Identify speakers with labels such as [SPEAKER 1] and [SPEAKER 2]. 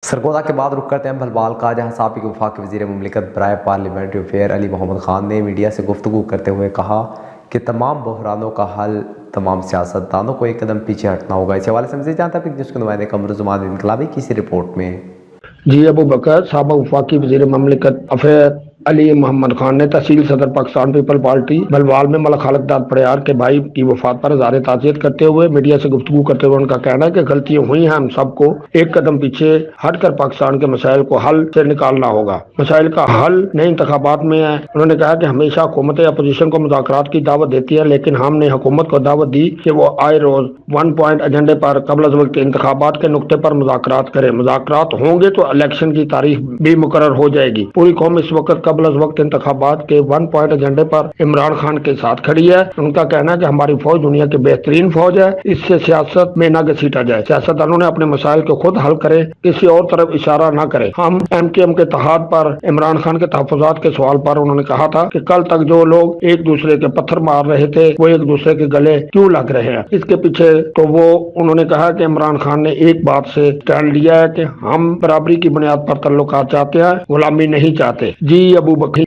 [SPEAKER 1] سرگودا کے بعد رخ کرتے ہیں بھلوال کا، جہاں سابق وفاقی وزیر مملکت برائے پارلیمنٹری افیئر علی محمد خان نے میڈیا سے گفتگو کرتے ہوئے کہا کہ تمام بحرانوں کا حل تمام سیاستدانوں کو ایک قدم پیچھے ہٹنا ہوگا۔ اس حوالے سے مزید جانتا ہے جس کے نمائندے قمرالزمان انقلابی کی اسی رپورٹ میں۔
[SPEAKER 2] جی ابو بکر، سابق وفاقی وزیر مملکت افیئر علی محمد خان نے تحصیل صدر پاکستان پیپل پارٹی بھلوال میں ملک خالق داد پڑیار کے بھائی کی وفات پر اظہار تعزیت کرتے ہوئے میڈیا سے گفتگو کرتے ہوئے ان کا کہنا ہے کہ غلطیاں ہوئی ہیں، ہم سب کو ایک قدم پیچھے ہٹ کر پاکستان کے مسائل کو حل سے نکالنا ہوگا۔ مسائل کا حل نئے انتخابات میں ہے۔ انہوں نے کہا کہ ہمیشہ حکومتیں اپوزیشن کو مذاکرات کی دعوت دیتی ہے، لیکن ہم نے حکومت کو دعوت دی کہ وہ آئے روز 1 پوائنٹ ایجنڈے پر قبل از وقت انتخابات کے نقطے پر مذاکرات کریں۔ مذاکرات ہوں گے تو الیکشن کی تاریخ بھی مقرر ہو جائے گی۔ پوری قوم اس وقت قبل از وقت انتخابات کے 1 پوائنٹ ایجنڈے پر عمران خان کے ساتھ کھڑی ہے۔ ان کا کہنا ہے کہ ہماری فوج دنیا کی بہترین فوج ہے، اس سے سیاست میں نہ گھسیٹا جائے۔ سیاستدانوں نے اپنے مسائل کو خود حل کریں، کسی اور طرف اشارہ نہ کریں۔ ہم MKM کے اتحاد پر عمران خان کے تحفظات کے سوال پر انہوں نے کہا تھا کہ کل تک جو لوگ ایک دوسرے کے پتھر مار رہے تھے وہ ایک دوسرے کے گلے کیوں لگ رہے ہیں۔ اس کے پیچھے تو انہوں نے کہا کہ عمران خان نے ایک بات سے اسٹینڈ لیا ہے کہ ہم برابری کی بنیاد پر تعلقات چاہتے ہیں، غلامی نہیں چاہتے۔ جی ابو بکر۔